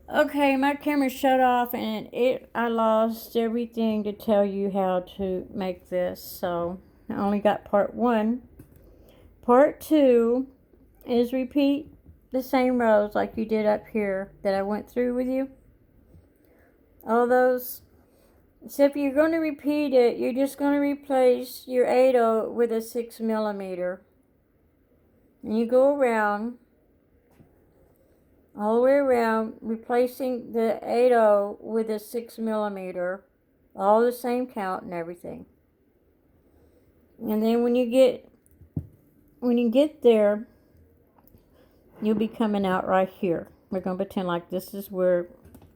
Okay, my camera shut off and I lost everything to tell you how to make this. So I only got part one. Part two is repeat the same rows like you did up here that I went through with you. All those. So if you're going to repeat it, you're just going to replace your 8/0 with a 6mm. And you go around, all the way around, replacing the 8/0 with a 6mm. All the same count and everything. And then when you get there, you'll be coming out right here. We're going to pretend like this is where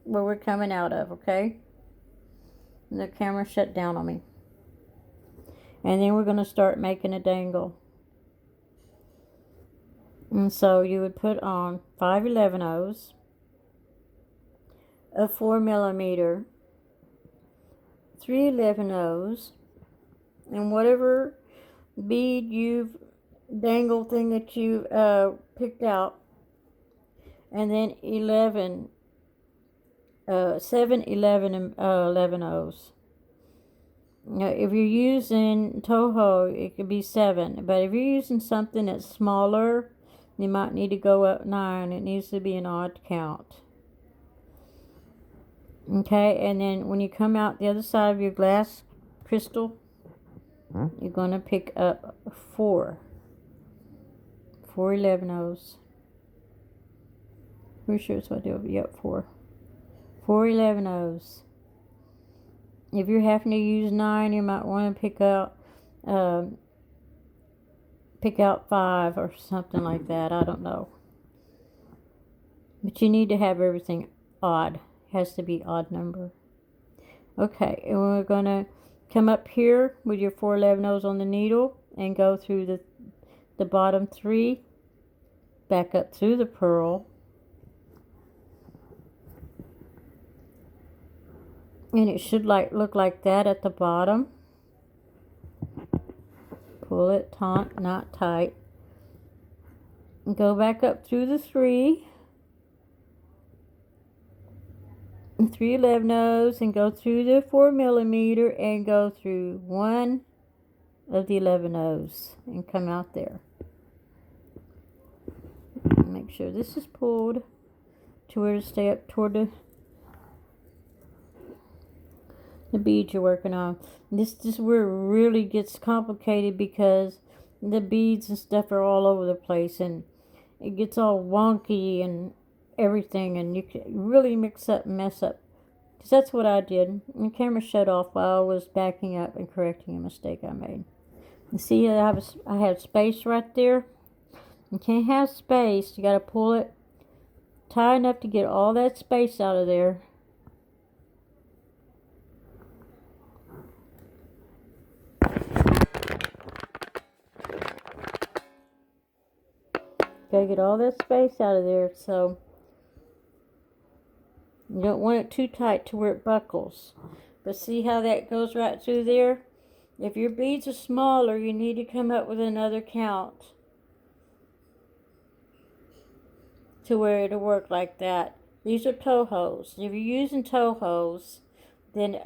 we're coming out of, okay? And the camera shut down on me. And then we're going to start making a dangle. And so you would put on 5 11/0s, a 4mm, 3 11/0s, and whatever bead you've dangle thing that you picked out, and then 7 11/0s. Now, if you're using Toho, it could be 7, but if you're using something that's smaller, you might need to go up 9. It needs to be an odd count. Okay, and then when you come out the other side of your glass crystal, you're going to pick up 4 11/0s. Pretty sure it's what I do. Yep, 4 11/0s. If you're having to use 9, you might want to pick out 5 or something like that. I don't know. But you need to have everything odd. It has to be odd number. Okay, and we're going to come up here with your 4 11/0s on the needle and go through the bottom 3, back up through the pearl, and it should look like that at the bottom. Pull it taut, not tight, and go back up through the 3 11/0s, and go through the 4mm and go through 1 of the 11/0s and come out there. Make sure this is pulled to where to stay up toward the beads you're working on. This is where it really gets complicated because the beads and stuff are all over the place and it gets all wonky and everything, and you can really mess up. Because that's what I did. And the camera shut off while I was backing up and correcting a mistake I made. You see, I have space right there. You can't have space. You got to pull it tight enough to get all that space out of there. Gotta get all that space out of there, so you don't want it too tight to where it buckles. But see how that goes right through there? If your beads are smaller, you need to come up with another count to where it'll work like that. These are Tohos. If you're using Tohos, then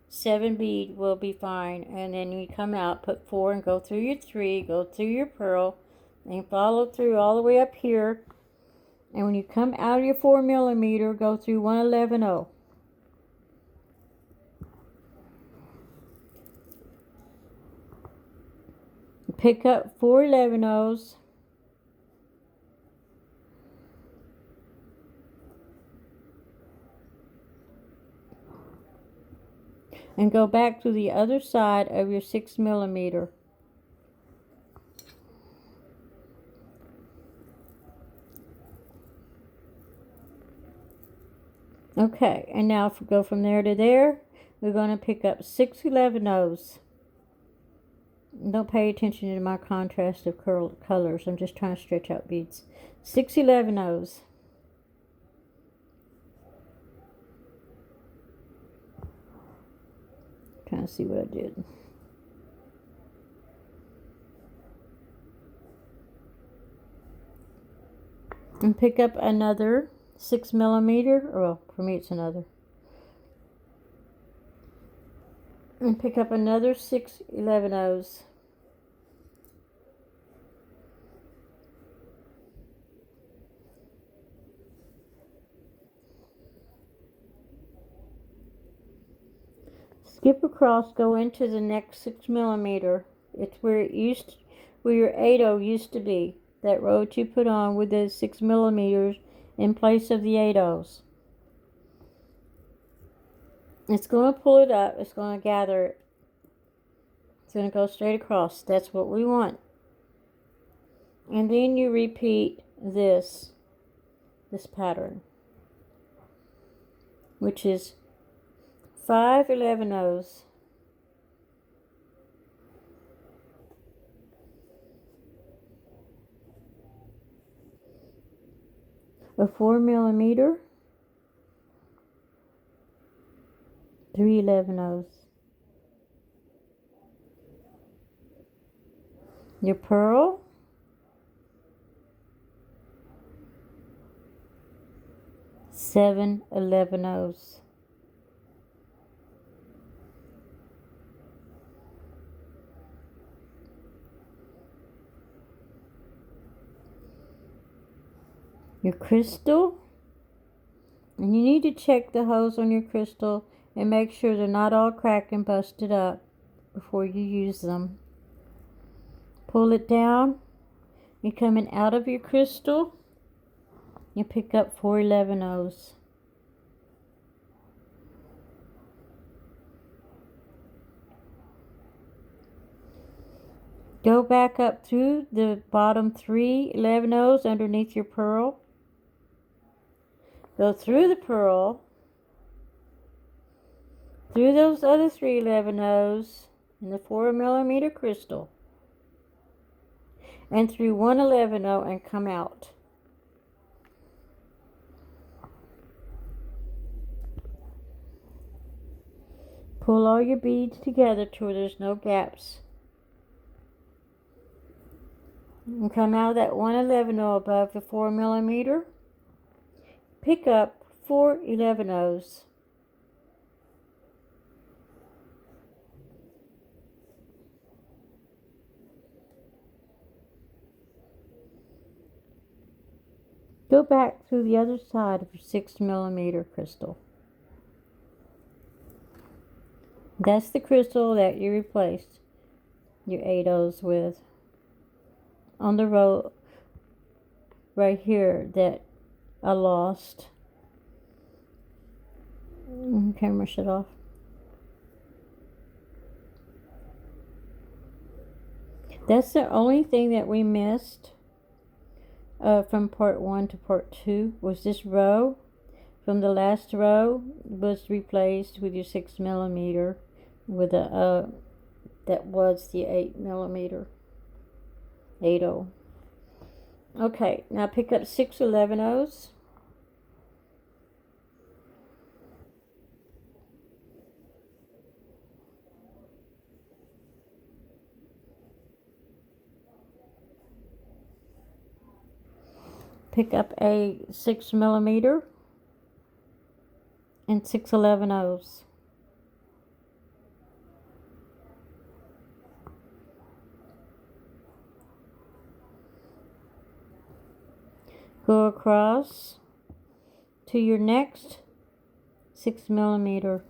7 bead will be fine. And then you come out, put 4 and go through your 3, go through your pearl, and follow through all the way up here. And when you come out of your 4mm, go through 1 11/0. Pick up 4 11/0s. And go back to the other side of your 6mm. Okay, and now if we go from there to there, we're going to pick up 6 11/0s. Don't pay attention to my contrast of colors. I'm just trying to stretch out beads. 6 11/0s. Trying to see what I did. And pick up another 6mm, or well, for me it's another. And pick up another 6/11-ohs. Skip across, go into the next 6mm. It's where where your 8/0 used to be. That row that you put on with the 6mm in place of the 8/0s. It's going to pull it up. It's going to gather it. It's going to go straight across. That's what we want. And then you repeat this pattern, which is 5/11-ohs. A 4mm, 3/11-ohs. Your pearl, 7/11-ohs. Your crystal, and you need to check the holes on your crystal and make sure they're not all cracked and busted up before you use them. Pull it down. You're coming out of your crystal. You pick up 4/11-ohs. Go back up through the bottom 3/11-ohs underneath your pearl. Go through the pearl, through those other 3/11-ohs in the 4mm crystal, and through 1/11-oh and come out. Pull all your beads together to where there's no gaps. And come out of that 1/11-oh above the 4mm. Pick up 4/11-ohs. Go back through the other side of your 6mm crystal. That's the crystal that you replaced your 8/0s with. On the row right here that I lost. Camera shut off. That's the only thing that we missed from part 1 to part 2 was this row. From the last row was replaced with your 6mm with a that was the 8mm. 8/0. Okay, now pick up 6/11-ohs. Pick up a 6mm and 6/11-ohs. Go across to your next 6mm.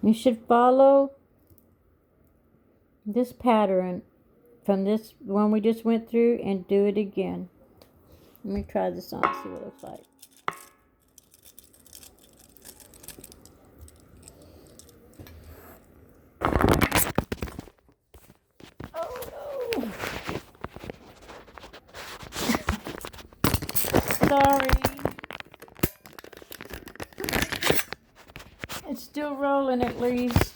You should follow this pattern from this one we just went through and do it again. Let me try this on, see what it looks like. Sorry. It's still rolling at least.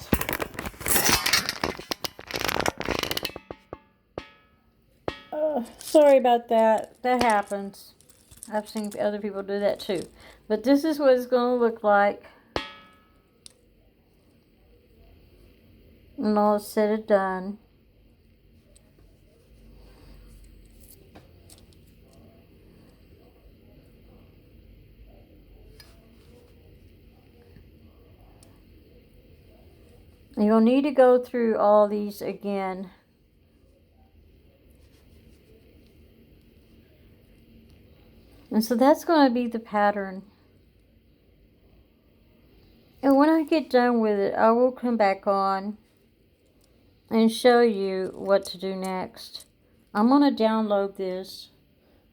Sorry about that. That happens. I've seen other people do that too. But this is what it's going to look like when all is said and done. You'll need to go through all these again. And so that's going to be the pattern. And when I get done with it, I will come back on and show you what to do next. I'm going to download this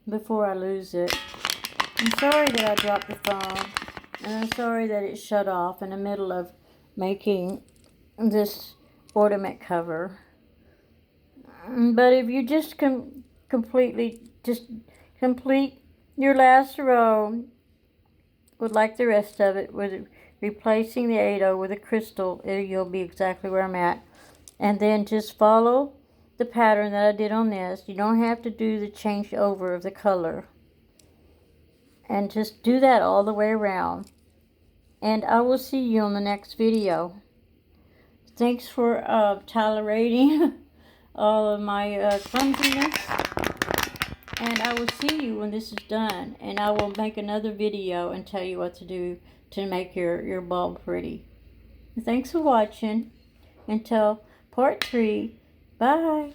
before I lose it. I'm sorry that I dropped the phone, and I'm sorry that it shut off in the middle of making this ornament cover. But if you just complete your last row with like the rest of it, with replacing the 8/0 with a crystal, you'll be exactly where I'm at. And then just follow the pattern that I did on this. You don't have to do the change over of the color. And just do that all the way around. And I will see you on the next video. Thanks for tolerating all of my clumsiness. And I will see you when this is done. And I will make another video and tell you what to do to make your bulb pretty. Thanks for watching. Until part 3. Bye.